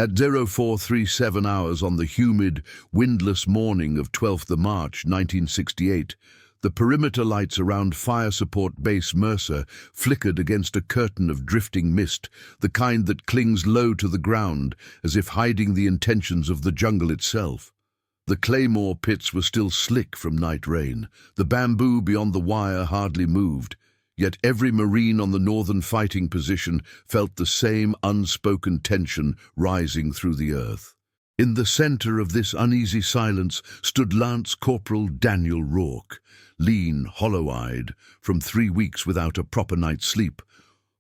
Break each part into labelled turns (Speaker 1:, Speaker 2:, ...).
Speaker 1: At 0437 hours on the humid, windless morning of 12th March 1968, the perimeter lights around Fire Support Base Mercer flickered against a curtain of drifting mist, the kind that clings low to the ground, as if hiding the intentions of the jungle itself. The claymore pits were still slick from night rain. The bamboo beyond the wire hardly moved, yet every Marine on the northern fighting position felt the same unspoken tension rising through the earth. In the center of this uneasy silence stood Lance Corporal Daniel Rourke, lean, hollow-eyed, from 3 weeks without a proper night's sleep,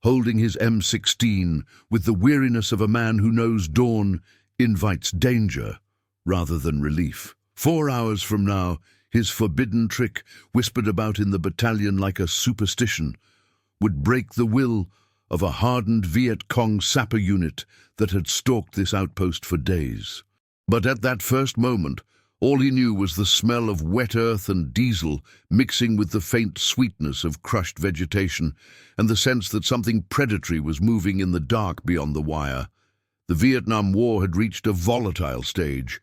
Speaker 1: holding his M16 with the weariness of a man who knows dawn invites danger rather than relief. 4 hours from now, his forbidden trick, whispered about in the battalion like a superstition, would break the will of a hardened Viet Cong sapper unit that had stalked this outpost for days. But at that first moment, all he knew was the smell of wet earth and diesel mixing with the faint sweetness of crushed vegetation, and the sense that something predatory was moving in the dark beyond the wire. The Vietnam War had reached a volatile stage.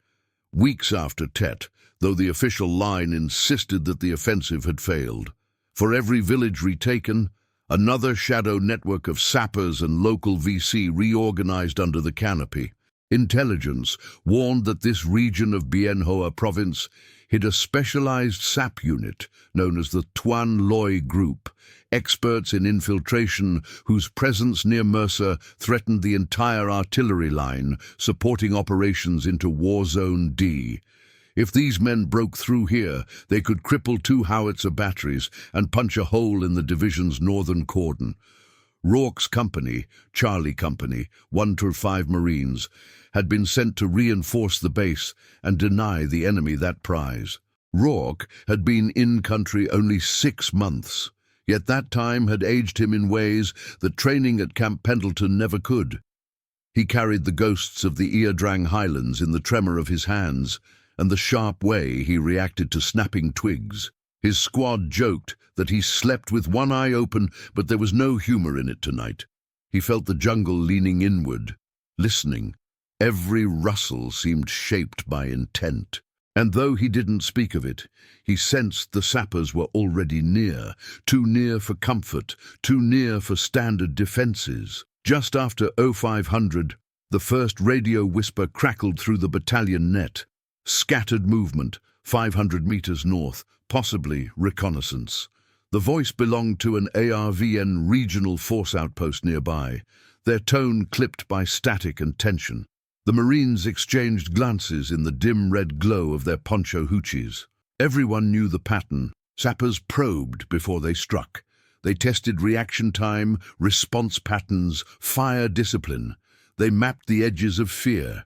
Speaker 1: Weeks after Tet, though the official line insisted that the offensive had failed. For every village retaken, another shadow network of sappers and local VC reorganized under the canopy. Intelligence warned that this region of Biên Hòa Province hid a specialized SAP unit known as the Tuan Loy Group, experts in infiltration whose presence near Mercer threatened the entire artillery line, supporting operations into War Zone D. If these men broke through here, they could cripple 2 howitzer batteries and punch a hole in the division's northern cordon. Rourke's company, Charlie Company, 1 to 5 Marines, had been sent to reinforce the base and deny the enemy that prize. Rourke had been in country only 6 months, yet that time had aged him in ways that training at Camp Pendleton never could. He carried the ghosts of the Ia Drang Highlands in the tremor of his hands, and the sharp way he reacted to snapping twigs. His squad joked that he slept with one eye open, but there was no humor in it tonight. He felt the jungle leaning inward, listening. Every rustle seemed shaped by intent. And though he didn't speak of it, he sensed the sappers were already near, too near for comfort, too near for standard defenses. Just after 0500, the first radio whisper crackled through the battalion net. Scattered movement, 500 meters north, possibly reconnaissance. The voice belonged to an ARVN regional force outpost nearby, their tone clipped by static and tension. The Marines exchanged glances in the dim red glow of their poncho hoochies. Everyone knew the pattern. Sappers probed before they struck. They tested reaction time, response patterns, fire discipline. They mapped the edges of fear.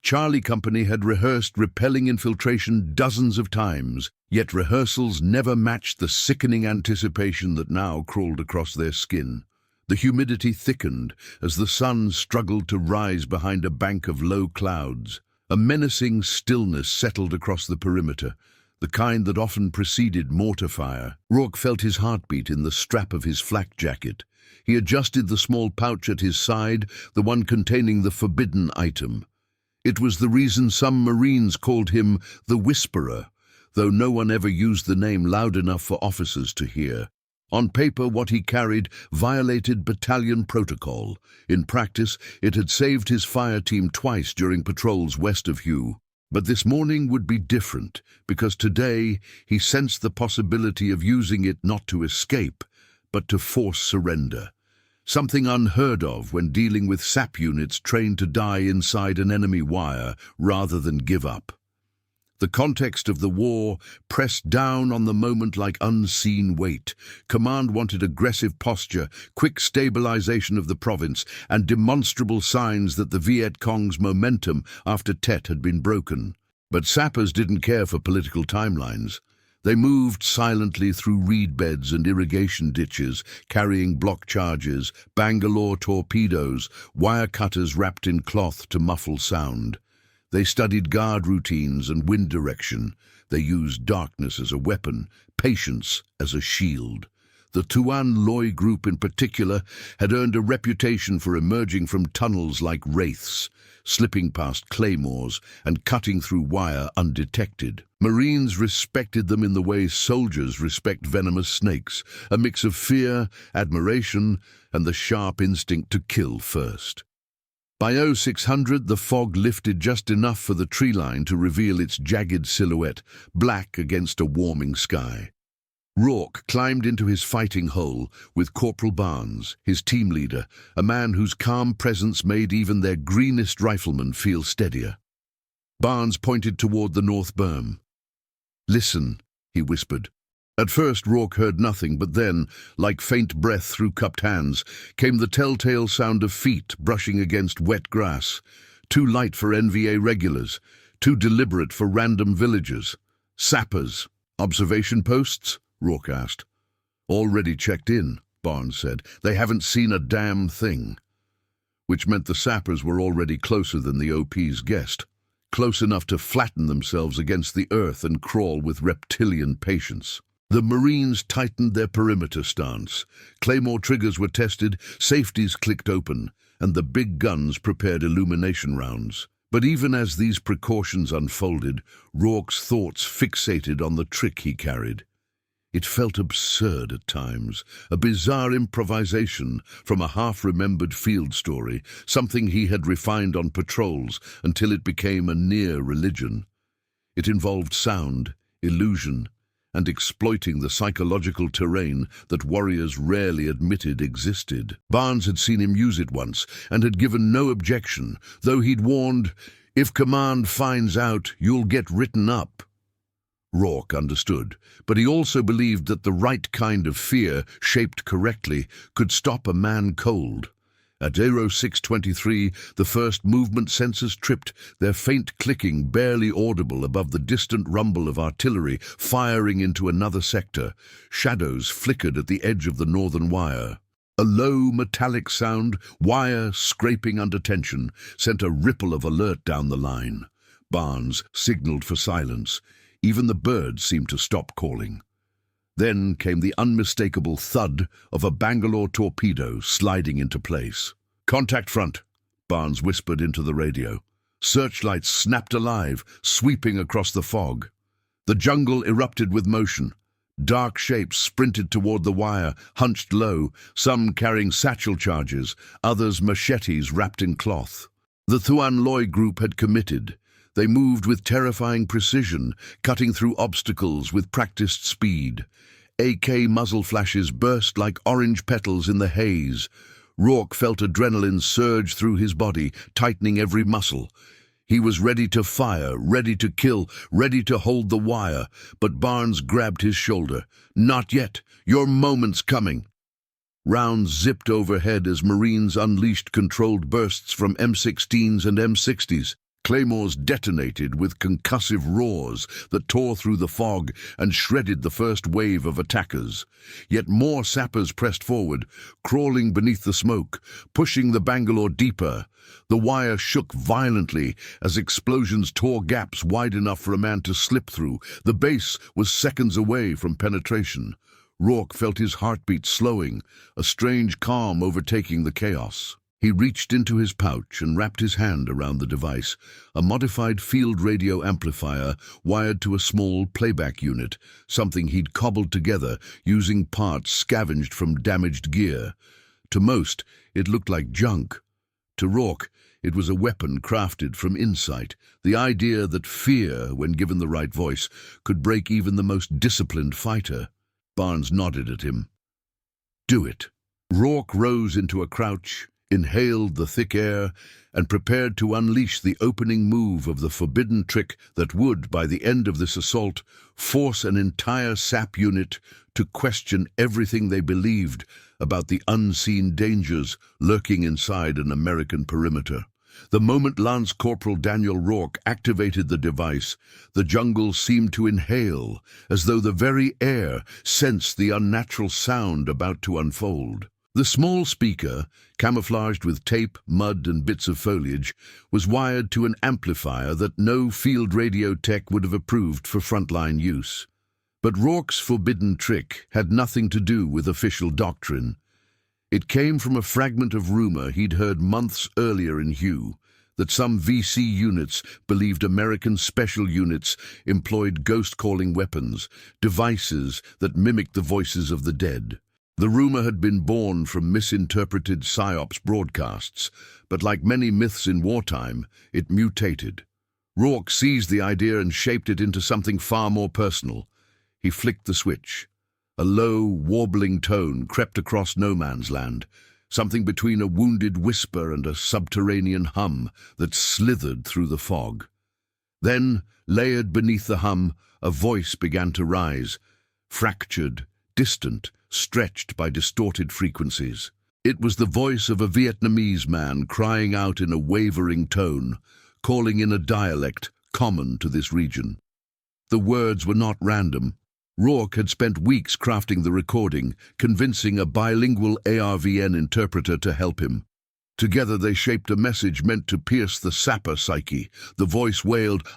Speaker 1: Charlie Company had rehearsed repelling infiltration dozens of times, yet rehearsals never matched the sickening anticipation that now crawled across their skin. The humidity thickened as the sun struggled to rise behind a bank of low clouds. A menacing stillness settled across the perimeter, the kind that often preceded mortar fire. Rourke felt his heartbeat in the strap of his flak jacket. He adjusted the small pouch at his side, the one containing the forbidden item. It was the reason some Marines called him the Whisperer, though no one ever used the name loud enough for officers to hear. On paper, what he carried violated battalion protocol. In practice, it had saved his fire team twice during patrols west of Hue. But this morning would be different, because today he sensed the possibility of using it not to escape, but to force surrender. Something unheard of when dealing with SAP units trained to die inside an enemy wire rather than give up. The context of the war pressed down on the moment like unseen weight. Command wanted aggressive posture, quick stabilization of the province, and demonstrable signs that the Viet Cong's momentum after Tet had been broken. But sappers didn't care for political timelines. They moved silently through reed beds and irrigation ditches, carrying block charges, Bangalore torpedoes, wire cutters wrapped in cloth to muffle sound. They studied guard routines and wind direction. They used darkness as a weapon, patience as a shield. The Tuan Loy group in particular had earned a reputation for emerging from tunnels like wraiths, slipping past claymores and cutting through wire undetected. Marines respected them in the way soldiers respect venomous snakes, a mix of fear, admiration, and the sharp instinct to kill first. By 0600, the fog lifted just enough for the tree line to reveal its jagged silhouette, black against a warming sky. Rourke climbed into his fighting hole with Corporal Barnes, his team leader, a man whose calm presence made even their greenest riflemen feel steadier. Barnes pointed toward the north berm. "Listen," he whispered. At first Rourke heard nothing, but then, like faint breath through cupped hands, came the telltale sound of feet brushing against wet grass, too light for NVA regulars, too deliberate for random villagers. "Sappers. Observation posts?" Rourke asked. "Already checked in," Barnes said. "They haven't seen a damn thing." Which meant the sappers were already closer than the OP's guessed, close enough to flatten themselves against the earth and crawl with reptilian patience. The Marines tightened their perimeter stance. Claymore triggers were tested, safeties clicked open, and the big guns prepared illumination rounds. But even as these precautions unfolded, Rourke's thoughts fixated on the trick he carried. It felt absurd at times, a bizarre improvisation from a half-remembered field story, something he had refined on patrols until it became a near religion. It involved sound, illusion, and exploiting the psychological terrain that warriors rarely admitted existed. Barnes had seen him use it once and had given no objection, though he'd warned, "If command finds out, you'll get written up." Rourke understood, but he also believed that the right kind of fear, shaped correctly, could stop a man cold. At 0623, the first movement sensors tripped, their faint clicking barely audible above the distant rumble of artillery firing into another sector. Shadows flickered at the edge of the northern wire. A low, metallic sound, wire scraping under tension, sent a ripple of alert down the line. Barnes signaled for silence. Even the birds seemed to stop calling. Then came the unmistakable thud of a Bangalore torpedo sliding into place. "Contact front," Barnes whispered into the radio. Searchlights snapped alive, sweeping across the fog. The jungle erupted with motion. Dark shapes sprinted toward the wire, hunched low, some carrying satchel charges, others machetes wrapped in cloth. The Tuan Loy group had committed. They moved with terrifying precision, cutting through obstacles with practiced speed. AK muzzle flashes burst like orange petals in the haze. Rourke felt adrenaline surge through his body, tightening every muscle. He was ready to fire, ready to kill, ready to hold the wire, but Barnes grabbed his shoulder. "Not yet. Your moment's coming." Rounds zipped overhead as Marines unleashed controlled bursts from M16s and M60s. Claymores detonated with concussive roars that tore through the fog and shredded the first wave of attackers. Yet more sappers pressed forward, crawling beneath the smoke, pushing the Bangalore deeper. The wire shook violently as explosions tore gaps wide enough for a man to slip through. The base was seconds away from penetration. Rourke felt his heartbeat slowing, a strange calm overtaking the chaos. He reached into his pouch and wrapped his hand around the device, a modified field radio amplifier wired to a small playback unit, something he'd cobbled together using parts scavenged from damaged gear. To most, it looked like junk. To Rourke, it was a weapon crafted from insight, the idea that fear, when given the right voice, could break even the most disciplined fighter. Barnes nodded at him. "Do it." Rourke rose into a crouch, inhaled the thick air, and prepared to unleash the opening move of the forbidden trick that would, by the end of this assault, force an entire SAP unit to question everything they believed about the unseen dangers lurking inside an American perimeter. The moment Lance Corporal Daniel Rourke activated the device, the jungle seemed to inhale, as though the very air sensed the unnatural sound about to unfold. The small speaker, camouflaged with tape, mud, and bits of foliage, was wired to an amplifier that no field radio tech would have approved for frontline use. But Rourke's forbidden trick had nothing to do with official doctrine. It came from a fragment of rumor he'd heard months earlier in Hue, that some VC units believed American special units employed ghost-calling weapons, devices that mimicked the voices of the dead. The rumor had been born from misinterpreted PSYOPs broadcasts, but like many myths in wartime, it mutated. Rourke seized the idea and shaped it into something far more personal. He flicked the switch. A low, warbling tone crept across no man's land, something between a wounded whisper and a subterranean hum that slithered through the fog. Then, layered beneath the hum, a voice began to rise, fractured, distant, stretched by distorted frequencies. It was the voice of a Vietnamese man crying out in a wavering tone, calling in a dialect common to this region. The words were not random. Rourke had spent weeks crafting the recording, convincing a bilingual ARVN interpreter to help him. Together they shaped a message meant to pierce the sapper psyche. The voice wailed,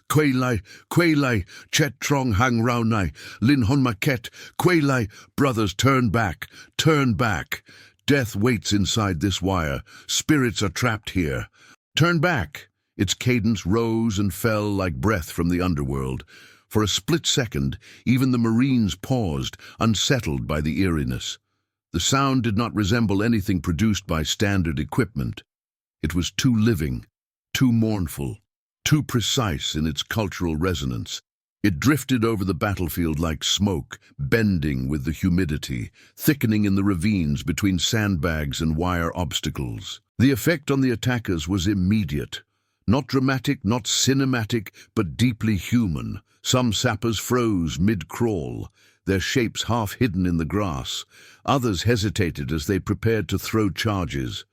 Speaker 1: Quay lai, chet trong hang rao nai, lin hon maquet, Quay lai, brothers, turn back, turn back. Death waits inside this wire, spirits are trapped here. Turn back. Its cadence rose and fell like breath from the underworld. For a split second, even the Marines paused, unsettled by the eeriness. The sound did not resemble anything produced by standard equipment. It was too living, too mournful, too precise in its cultural resonance. It drifted over the battlefield like smoke, bending with the humidity, thickening in the ravines between sandbags and wire obstacles. The effect on the attackers was immediate. Not dramatic, not cinematic, but deeply human. Some sappers froze mid-crawl, their shapes half hidden in the grass. Others hesitated as they prepared to throw charges.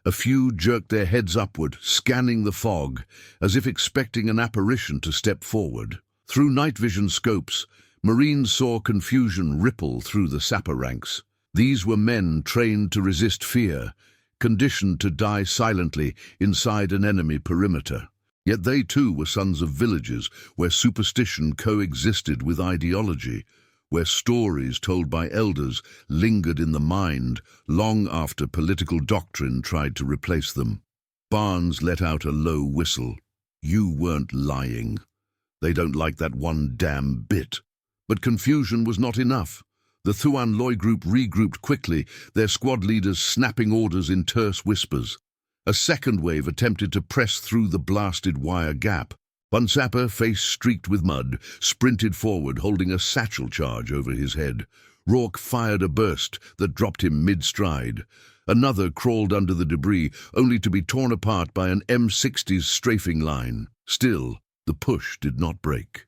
Speaker 1: A few jerked their heads upward, scanning the fog, as if expecting an apparition to step forward. Through night vision scopes, Marines saw confusion ripple through the sapper ranks. These were men trained to resist fear, conditioned to die silently inside an enemy perimeter. Yet they too were sons of villages where superstition coexisted with ideology, where stories told by elders lingered in the mind long after political doctrine tried to replace them. Barnes let out a low whistle. You weren't lying. They don't like that one damn bit. But confusion was not enough. The Thuan Loy group regrouped quickly, their squad leaders snapping orders in terse whispers. A second wave attempted to press through the blasted wire gap. One sapper, face streaked with mud, sprinted forward, holding a satchel charge over his head. Rourke fired a burst that dropped him mid-stride. Another crawled under the debris, only to be torn apart by an M60's strafing line. Still, the push did not break.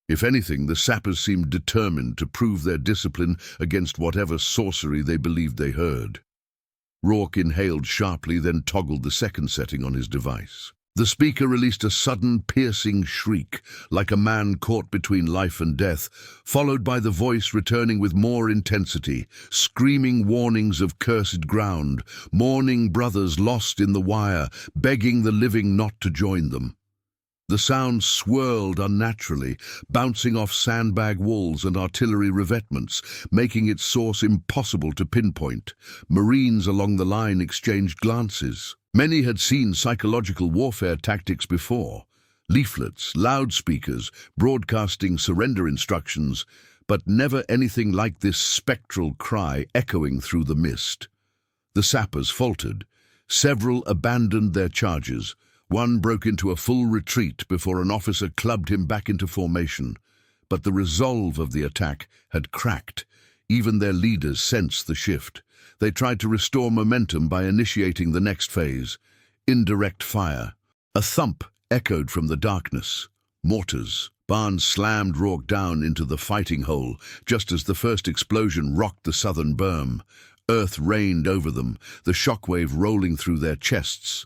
Speaker 1: If anything, the sappers seemed determined to prove their discipline against whatever sorcery they believed they heard. Rourke inhaled sharply, then toggled the second setting on his device. The speaker released a sudden, piercing shriek, like a man caught between life and death, followed by the voice returning with more intensity, screaming warnings of cursed ground, mourning brothers lost in the wire, begging the living not to join them. The sound swirled unnaturally, bouncing off sandbag walls and artillery revetments, making its source impossible to pinpoint. Marines along the line exchanged glances. Many had seen psychological warfare tactics before. Leaflets, loudspeakers, broadcasting surrender instructions, but never anything like this spectral cry echoing through the mist. The sappers faltered. Several abandoned their charges. One broke into a full retreat before an officer clubbed him back into formation. But the resolve of the attack had cracked. Even their leaders sensed the shift. They tried to restore momentum by initiating the next phase. Indirect fire. A thump echoed from the darkness. Mortars. Barnes slammed Rourke down into the fighting hole, just as the first explosion rocked the southern berm. Earth rained over them, the shockwave rolling through their chests.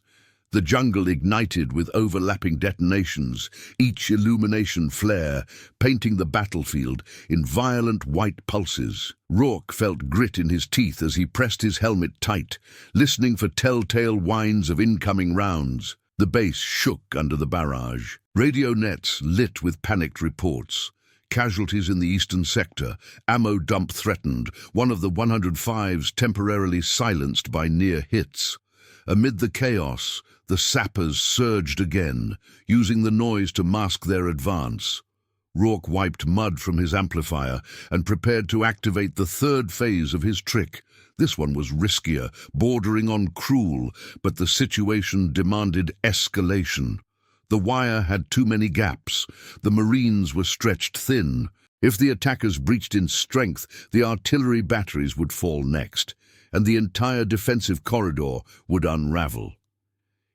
Speaker 1: The jungle ignited with overlapping detonations, each illumination flare, painting the battlefield in violent white pulses. Rourke felt grit in his teeth as he pressed his helmet tight, listening for telltale whines of incoming rounds. The base shook under the barrage. Radio nets lit with panicked reports. casualties in the eastern sector. Ammo dump threatened, one of the 105s temporarily silenced by near hits. Amid the chaos, the sappers surged again, using the noise to mask their advance. Rourke wiped mud from his amplifier and prepared to activate the third phase of his trick. This one was riskier, bordering on cruel, but the situation demanded escalation. The wire had too many gaps. The Marines were stretched thin. If the attackers breached in strength, the artillery batteries would fall next, and the entire defensive corridor would unravel.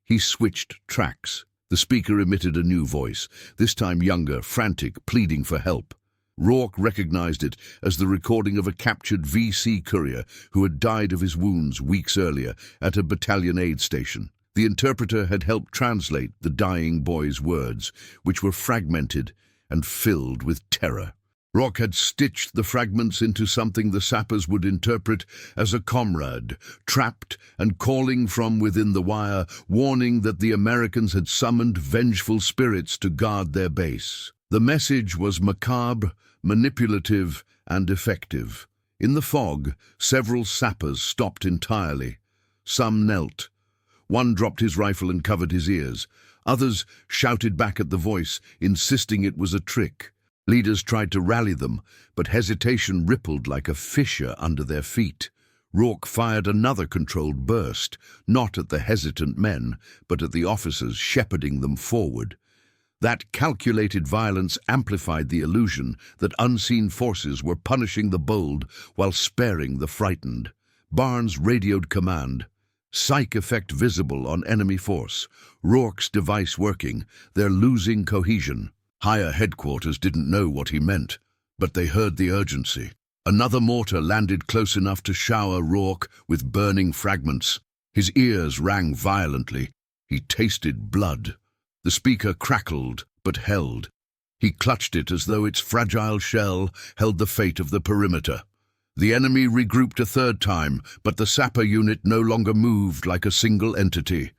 Speaker 1: He switched tracks. The speaker emitted a new voice, this time younger, frantic, pleading for help. Rourke recognized it as the recording of a captured VC courier who had died of his wounds weeks earlier at a battalion aid station. The interpreter had helped translate the dying boy's words, which were fragmented and filled with terror. Rourke had stitched the fragments into something the sappers would interpret as a comrade, trapped and calling from within the wire, warning that the Americans had summoned vengeful spirits to guard their base. The message was macabre, manipulative, and effective. In the fog, several sappers stopped entirely. Some knelt. One dropped his rifle and covered his ears. Others shouted back at the voice, insisting it was a trick. Leaders tried to rally them, but hesitation rippled like a fissure under their feet. Rourke fired another controlled burst, not at the hesitant men, but at the officers shepherding them forward. That calculated violence amplified the illusion that unseen forces were punishing the bold while sparing the frightened. Barnes radioed command. Psych effect visible on enemy force. Rourke's device working. They're losing cohesion. Higher headquarters didn't know what he meant, but they heard the urgency. Another mortar landed close enough to shower Rourke with burning fragments. His ears rang violently. He tasted blood. The speaker crackled, but held. He clutched it as though its fragile shell held the fate of the perimeter. The enemy regrouped a third time, but the sapper unit no longer moved like a single entity.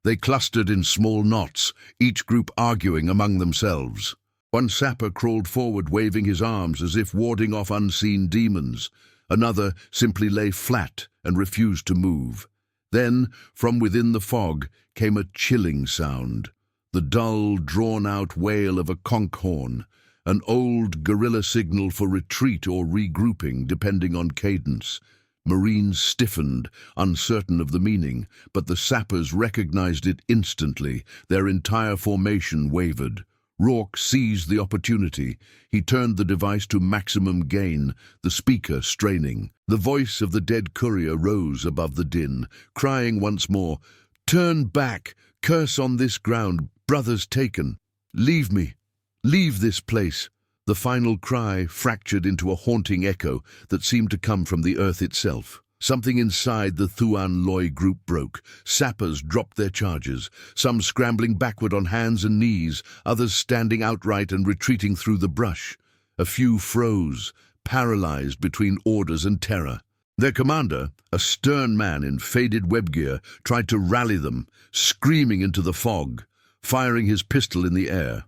Speaker 1: They clustered in small knots, each group arguing among themselves. One sapper crawled forward, waving his arms as if warding off unseen demons. Another simply lay flat and refused to move. Then, from within the fog, came a chilling sound. The dull, drawn-out wail of a conch horn, an old guerrilla signal for retreat or regrouping, depending on cadence. Marines stiffened, uncertain of the meaning, but the sappers recognized it instantly. Their entire formation wavered. Rourke seized the opportunity. He turned the device to maximum gain, the speaker straining. The voice of the dead courier rose above the din, crying once more, "Turn back! Curse on this ground! Brothers taken! Leave me! Leave this place!" The final cry fractured into a haunting echo that seemed to come from the earth itself. Something inside the Thuan Loy group broke. Sappers dropped their charges, some scrambling backward on hands and knees, others standing outright and retreating through the brush. A few froze, paralyzed between orders and terror. Their commander, a stern man in faded webgear, tried to rally them, screaming into the fog, firing his pistol in the air.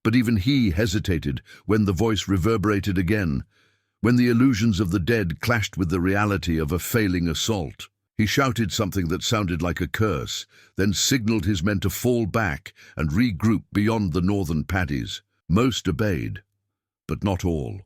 Speaker 1: But even he hesitated when the voice reverberated again, when the illusions of the dead clashed with the reality of a failing assault. He shouted something that sounded like a curse, then signaled his men to fall back and regroup beyond the northern paddies. Most obeyed, but not all.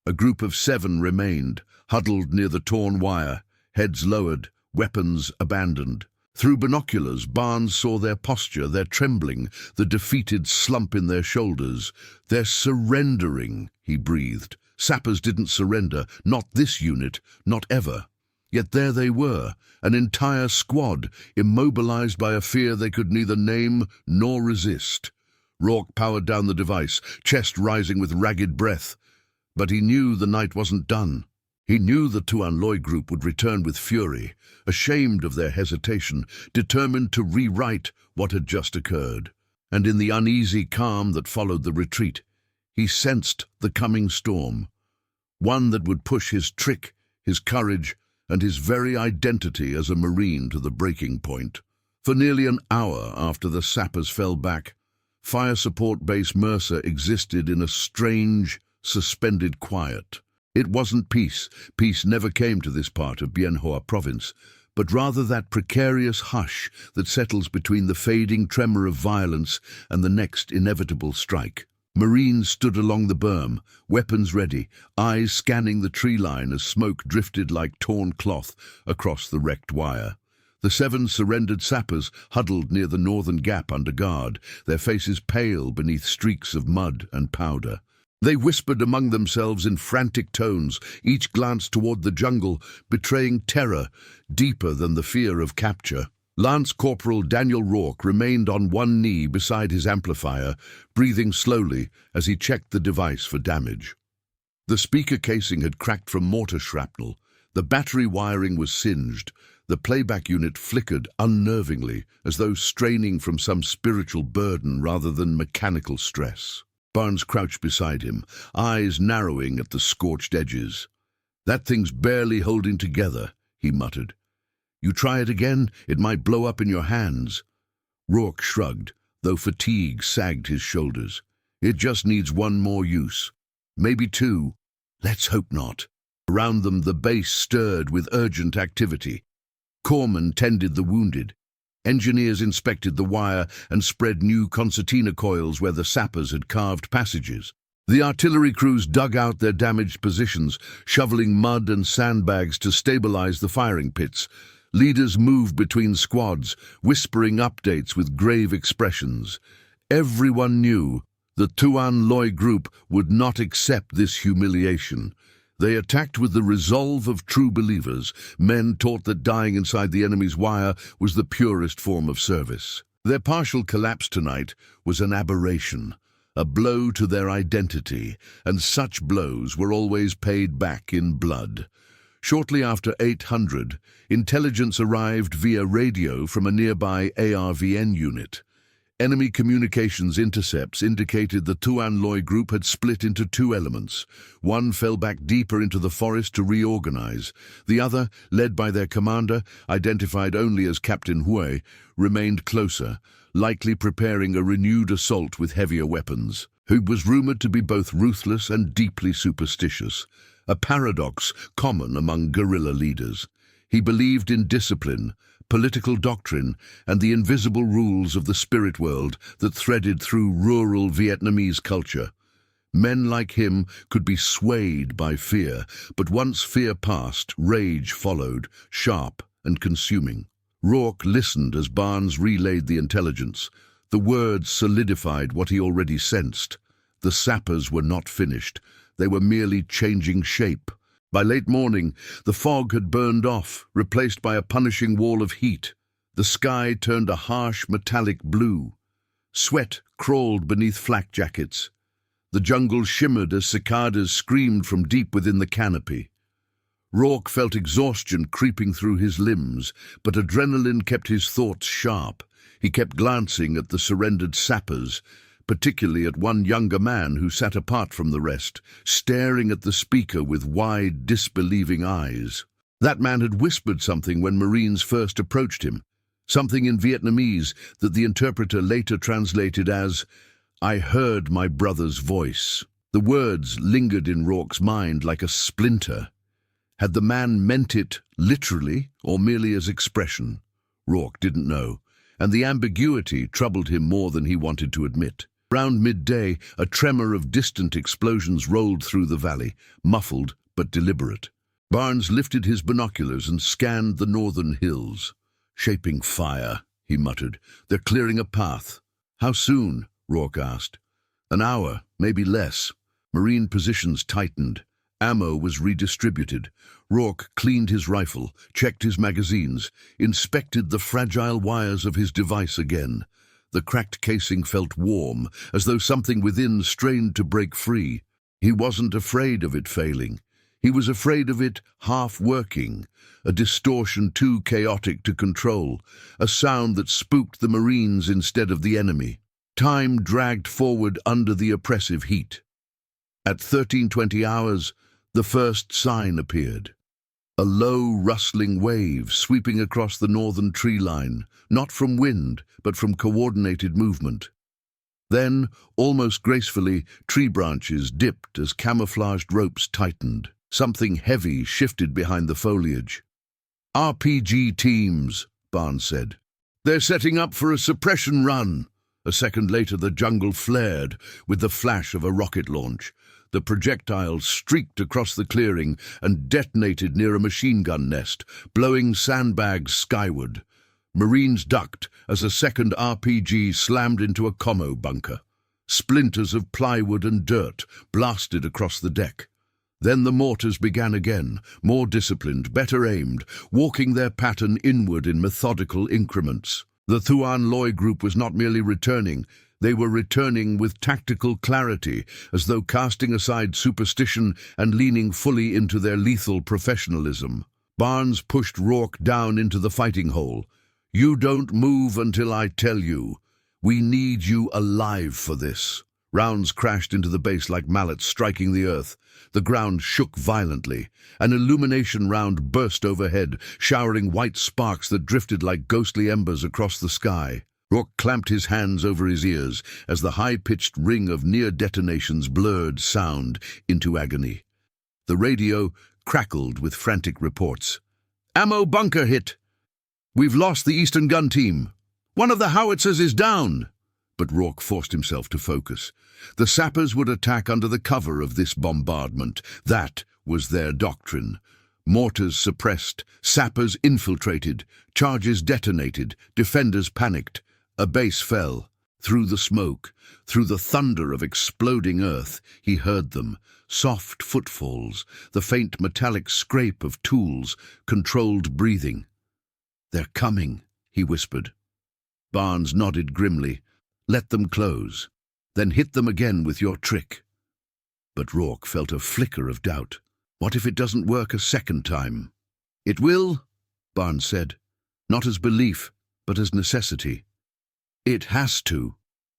Speaker 1: A group of 7 remained, huddled near the torn wire, heads lowered, weapons abandoned. Through binoculars, Barnes saw their posture, their trembling, the defeated slump in their shoulders. "They're surrendering," he breathed. Sappers didn't surrender, not this unit, not ever. Yet there they were, an entire squad, immobilized by a fear they could neither name nor resist. Rourke powered down the device, chest rising with ragged breath. But he knew the night wasn't done. He knew the Thuan Loy group would return with fury, ashamed of their hesitation, determined to rewrite what had just occurred. And in the uneasy calm that followed the retreat, he sensed the coming storm, one that would push his trick, his courage, and his very identity as a Marine to the breaking point. For nearly an hour after the sappers fell back, Fire Support Base Mercer existed in a strange, suspended quiet. It wasn't peace. Peace never came to this part of Biên Province, but rather that precarious hush that settles between the fading tremor of violence and the next inevitable strike. Marines stood along the berm, weapons ready, eyes scanning the tree line as smoke drifted like torn cloth across the wrecked wire. The 7 surrendered sappers huddled near the northern gap under guard, their faces pale beneath streaks of mud and powder. They whispered among themselves in frantic tones, each glanced toward the jungle, betraying terror deeper than the fear of capture. Lance Corporal Daniel Rourke remained on one knee beside his amplifier, breathing slowly as he checked the device for damage. The speaker casing had cracked from mortar shrapnel. The battery wiring was singed. The playback unit flickered unnervingly, as though straining from some spiritual burden rather than mechanical stress. Barnes crouched beside him, eyes narrowing at the scorched edges. "That thing's barely holding together," he muttered. "You try it again, it might blow up in your hands." Rourke shrugged, though fatigue sagged his shoulders. "It just needs one more use. Maybe 2. Let's hope not." Around them, the base stirred with urgent activity. Corpsmen tended the wounded. Engineers inspected the wire and spread new concertina coils where the sappers had carved passages. The artillery crews dug out their damaged positions, shoveling mud and sandbags to stabilize the firing pits. Leaders moved between squads, whispering updates with grave expressions. Everyone knew the Tuan Loy group would not accept this humiliation. They attacked with the resolve of true believers, men taught that dying inside the enemy's wire was the purest form of service. Their partial collapse tonight was an aberration, a blow to their identity, and such blows were always paid back in blood. Shortly after 800, intelligence arrived via radio from a nearby ARVN unit. Enemy communications intercepts indicated the Tuan Loy group had split into 2 elements. One fell back deeper into the forest to reorganize. The other, led by their commander, identified only as Captain Hui, remained closer, likely preparing a renewed assault with heavier weapons. Hui was rumored to be both ruthless and deeply superstitious, a paradox common among guerrilla leaders. He believed in discipline, political doctrine, and the invisible rules of the spirit world that threaded through rural Vietnamese culture. Men like him could be swayed by fear, but once fear passed, rage followed, sharp and consuming. Rourke listened as Barnes relayed the intelligence. The words solidified what he already sensed. The sappers were not finished. They were merely changing shape. By late morning, the fog had burned off, replaced by a punishing wall of heat. The sky turned a harsh metallic blue. Sweat crawled beneath flak jackets. The jungle shimmered as cicadas screamed from deep within the canopy. Rourke felt exhaustion creeping through his limbs, but adrenaline kept his thoughts sharp. He kept glancing at the surrendered sappers, particularly at one younger man who sat apart from the rest, staring at the speaker with wide, disbelieving eyes. That man had whispered something when Marines first approached him, something in Vietnamese that the interpreter later translated as, "I heard my brother's voice." The words lingered in Rourke's mind like a splinter. Had the man meant it literally or merely as expression? Rourke didn't know, and the ambiguity troubled him more than he wanted to admit. Around midday, a tremor of distant explosions rolled through the valley, muffled but deliberate. Barnes lifted his binoculars and scanned the northern hills. "Shaping fire," he muttered. "They're clearing a path." "How soon?" Rourke asked. "An hour, maybe less." Marine positions tightened. Ammo was redistributed. Rourke cleaned his rifle, checked his magazines, inspected the fragile wires of his device again. The cracked casing felt warm, as though something within strained to break free. He wasn't afraid of it failing. He was afraid of it half-working, a distortion too chaotic to control, a sound that spooked the Marines instead of the enemy. Time dragged forward under the oppressive heat. At 13:20 hours, the first sign appeared. A low, rustling wave sweeping across the northern tree line, not from wind, but from coordinated movement. Then, almost gracefully, tree branches dipped as camouflaged ropes tightened. Something heavy shifted behind the foliage. "RPG teams," Barnes said. "They're setting up for a suppression run." A second later, the jungle flared with the flash of a rocket launch. The projectile streaked across the clearing and detonated near a machine gun nest, blowing sandbags skyward. Marines ducked as a second RPG slammed into a commo bunker. Splinters of plywood and dirt blasted across the deck. Then the mortars began again, more disciplined, better aimed, walking their pattern inward in methodical increments. The Thuan Loy group was not merely returning, they were returning with tactical clarity, as though casting aside superstition and leaning fully into their lethal professionalism. Barnes pushed Rourke down into the fighting hole. "You don't move until I tell you. We need you alive for this." Rounds crashed into the base like mallets striking the earth. The ground shook violently. An illumination round burst overhead, showering white sparks that drifted like ghostly embers across the sky. Rourke clamped his hands over his ears as the high-pitched ring of near detonations blurred sound into agony. The radio crackled with frantic reports. "Ammo bunker hit! We've lost the eastern gun team! One of the howitzers is down!" But Rourke forced himself to focus. The sappers would attack under the cover of this bombardment. That was their doctrine. Mortars suppressed, sappers infiltrated, charges detonated, defenders panicked. A base fell. Through the smoke, through the thunder of exploding earth, he heard them. Soft footfalls, the faint metallic scrape of tools, controlled breathing. "They're coming," he whispered. Barnes nodded grimly. "Let them close. Then hit them again with your trick." But Rourke felt a flicker of doubt. What if it doesn't work a second time? "It will," Barnes said. "Not as belief, but as necessity." "It has to."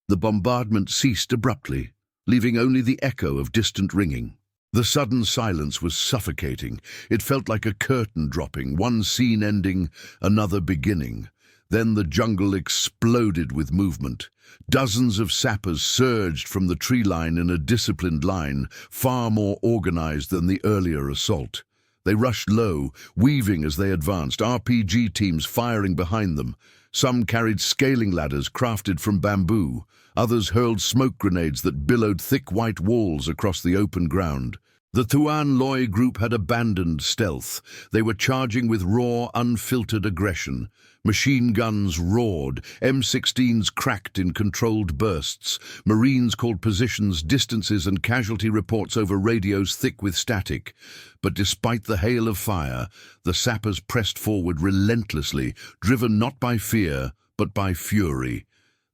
Speaker 1: The bombardment ceased abruptly, leaving only the echo of distant ringing. The sudden silence was suffocating. It felt like a curtain dropping, one scene ending, another beginning. Then the jungle exploded with movement. Dozens of sappers surged from the tree line in a disciplined line, far more organized than the earlier assault. They rushed low, weaving as they advanced, RPG teams firing behind them. Some carried scaling ladders crafted from bamboo. Others hurled smoke grenades that billowed thick white walls across the open ground. The Thuan Loy group had abandoned stealth. They were charging with raw, unfiltered aggression. Machine guns roared, M16s cracked in controlled bursts. Marines called positions, distances and casualty reports over radios thick with static. But despite the hail of fire, the sappers pressed forward relentlessly, driven not by fear, but by fury.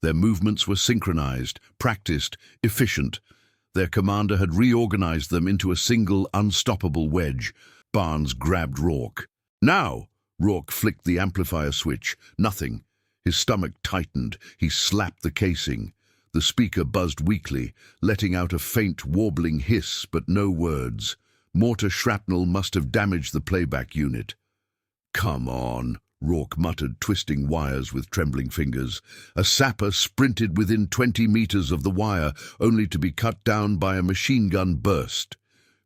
Speaker 1: Their movements were synchronized, practiced, efficient. Their commander had reorganized them into a single, unstoppable wedge. Barnes grabbed Rourke. "Now!" Rourke flicked the amplifier switch. Nothing. His stomach tightened. He slapped the casing. The speaker buzzed weakly, letting out a faint, warbling hiss, but no words. Mortar shrapnel must have damaged the playback unit. "Come on," Rourke muttered, twisting wires with trembling fingers. A sapper sprinted within 20 meters of the wire, only to be cut down by a machine gun burst.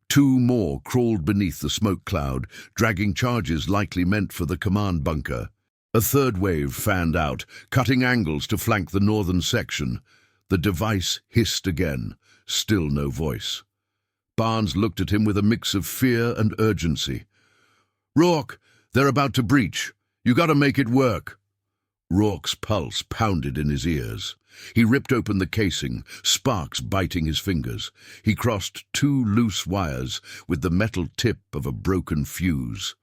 Speaker 1: Two more crawled beneath the smoke cloud, dragging charges likely meant for the command bunker. A third wave fanned out, cutting angles to flank the northern section. The device hissed again. Still no voice. Barnes looked at him with a mix of fear and urgency. "Rourke, they're about to breach. You gotta make it work." Rourke's pulse pounded in his ears. He ripped open the casing, sparks biting his fingers. He crossed two loose wires with the metal tip of a broken fuse.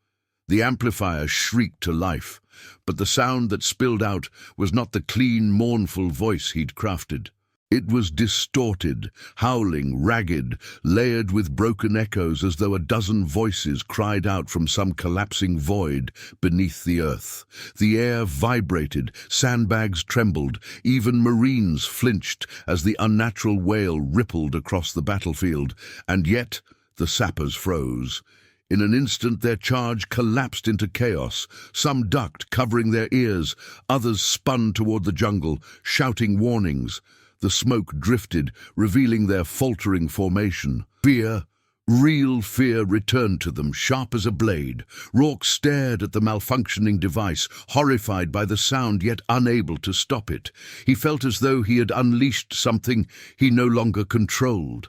Speaker 1: The amplifier shrieked to life, but the sound that spilled out was not the clean, mournful voice he'd crafted. It was distorted, howling, ragged, layered with broken echoes as though a dozen voices cried out from some collapsing void beneath the earth. The air vibrated, sandbags trembled, even Marines flinched as the unnatural wail rippled across the battlefield, and yet the sappers froze. In an instant their charge collapsed into chaos. Some ducked, covering their ears. Others spun toward the jungle, shouting warnings. The smoke drifted, revealing their faltering formation. Fear, real fear, returned to them, sharp as a blade. Rourke stared at the malfunctioning device, horrified by the sound, yet unable to stop it. He felt as though he had unleashed something he no longer controlled.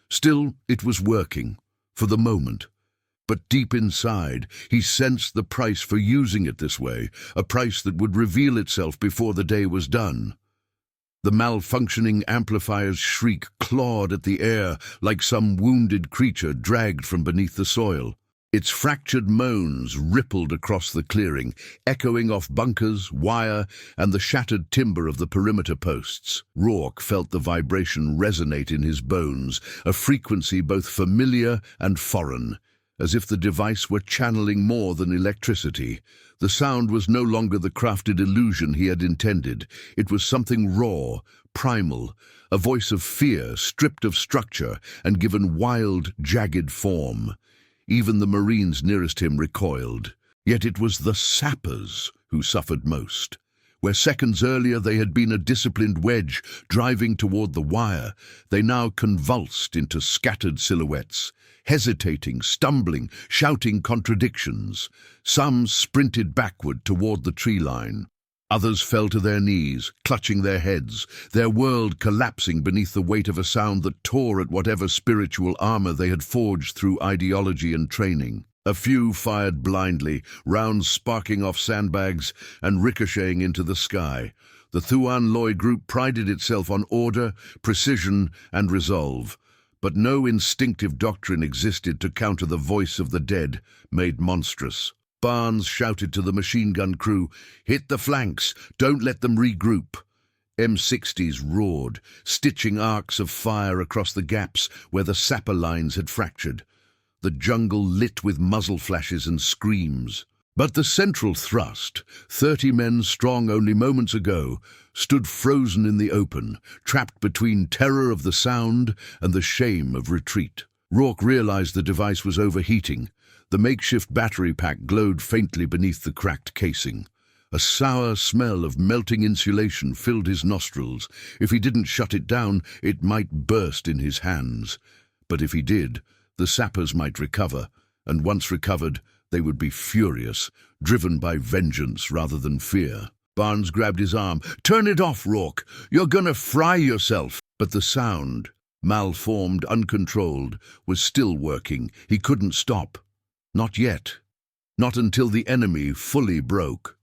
Speaker 1: Still, it was working, for the moment. But deep inside, he sensed the price for using it this way, a price that would reveal itself before the day was done. The malfunctioning amplifier's shriek clawed at the air like some wounded creature dragged from beneath the soil. Its fractured moans rippled across the clearing, echoing off bunkers, wire, and the shattered timber of the perimeter posts. Rourke felt the vibration resonate in his bones, a frequency both familiar and foreign, as if the device were channeling more than electricity. The sound was no longer the crafted illusion he had intended. It was something raw, primal, a voice of fear stripped of structure and given wild, jagged form. Even the Marines nearest him recoiled. Yet it was the sappers who suffered most. Where seconds earlier they had been a disciplined wedge driving toward the wire, they now convulsed into scattered silhouettes, hesitating, stumbling, shouting contradictions. Some sprinted backward toward the tree line. Others fell to their knees, clutching their heads, their world collapsing beneath the weight of a sound that tore at whatever spiritual armor they had forged through ideology and training. A few fired blindly, rounds sparking off sandbags and ricocheting into the sky. The Thuan Loy group prided itself on order, precision, and resolve. But no instinctive doctrine existed to counter the voice of the dead, made monstrous. Barnes shouted to the machine gun crew, "Hit the flanks, don't let them regroup." M60s roared, stitching arcs of fire across the gaps where the sapper lines had fractured. The jungle lit with muzzle flashes and screams. But the central thrust, 30 men strong only moments ago, stood frozen in the open, trapped between terror of the sound and the shame of retreat. Rourke realized the device was overheating. The makeshift battery pack glowed faintly beneath the cracked casing. A sour smell of melting insulation filled his nostrils. If he didn't shut it down, it might burst in his hands. But if he did, the sappers might recover, and once recovered, they would be furious, driven by vengeance rather than fear. Barnes grabbed his arm. "Turn it off, Rourke. You're gonna fry yourself." But the sound, malformed, uncontrolled, was still working. He couldn't stop. Not yet. Not until the enemy fully broke.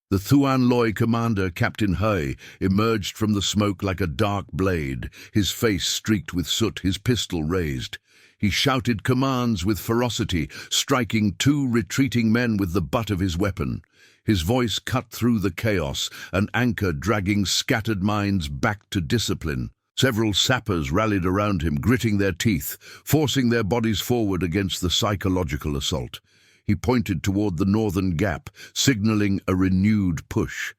Speaker 1: The Thuan Loy commander, Captain Hui, emerged from the smoke like a dark blade, his face streaked with soot, his pistol raised. He shouted commands with ferocity, striking 2 retreating men with the butt of his weapon. His voice cut through the chaos, an anchor dragging scattered minds back to discipline. Several sappers rallied around him, gritting their teeth, forcing their bodies forward against the psychological assault. He pointed toward the northern gap, signaling a renewed push.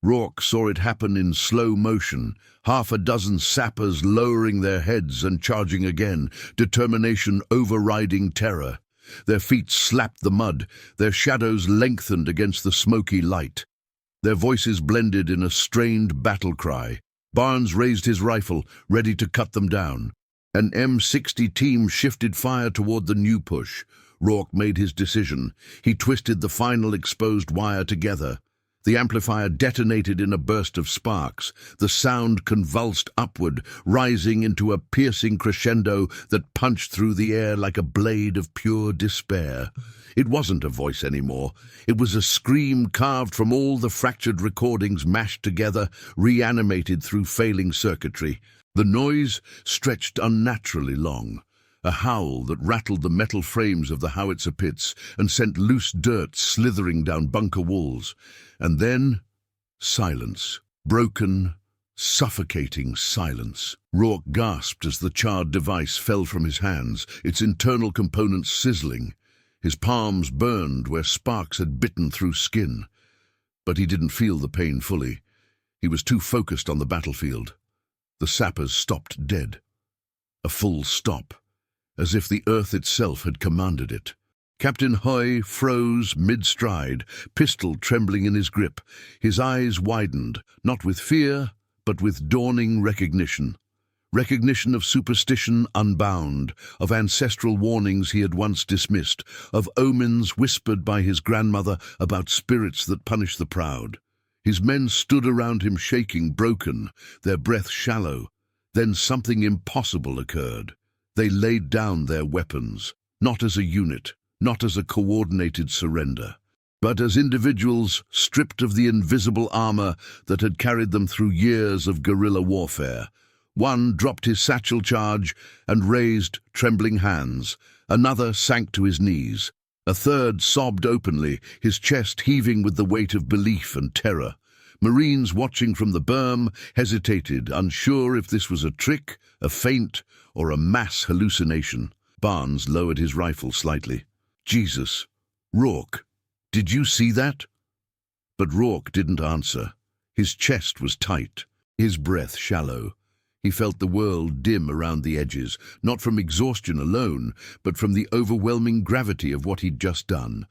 Speaker 1: Rourke saw it happen in slow motion, 6 sappers lowering their heads and charging again, determination overriding terror. Their feet slapped the mud, their shadows lengthened against the smoky light. Their voices blended in a strained battle cry. Barnes raised his rifle, ready to cut them down. An M60 team shifted fire toward the new push. Rourke made his decision. He twisted the final exposed wire together. The amplifier detonated in a burst of sparks. The sound convulsed upward, rising into a piercing crescendo that punched through the air like a blade of pure despair. It wasn't a voice anymore. It was a scream carved from all the fractured recordings mashed together, reanimated through failing circuitry. The noise stretched unnaturally long. A howl that rattled the metal frames of the howitzer pits and sent loose dirt slithering down bunker walls. And then, silence. Broken, suffocating silence. Rourke gasped as the charred device fell from his hands, its internal components sizzling. His palms burned where sparks had bitten through skin. But he didn't feel the pain fully. He was too focused on the battlefield. The sappers stopped dead. A full stop, as if the earth itself had commanded it. Captain Hui froze mid-stride, pistol trembling in his grip. His eyes widened, not with fear, but with dawning recognition. Recognition of superstition unbound, of ancestral warnings he had once dismissed, of omens whispered by his grandmother about spirits that punish the proud. His men stood around him shaking, broken, their breath shallow. Then something impossible occurred. They laid down their weapons, not as a unit, not as a coordinated surrender, but as individuals stripped of the invisible armor that had carried them through years of guerrilla warfare. One dropped his satchel charge and raised trembling hands. Another sank to his knees. A third sobbed openly, his chest heaving with the weight of belief and terror. Marines watching from the berm hesitated, unsure if this was a trick, a feint, or a mass hallucination. Barnes lowered his rifle slightly. "Jesus, Rourke, did you see that?" But Rourke didn't answer. His chest was tight, his breath shallow. He felt the world dim around the edges, not from exhaustion alone, but from the overwhelming gravity of what he'd just done.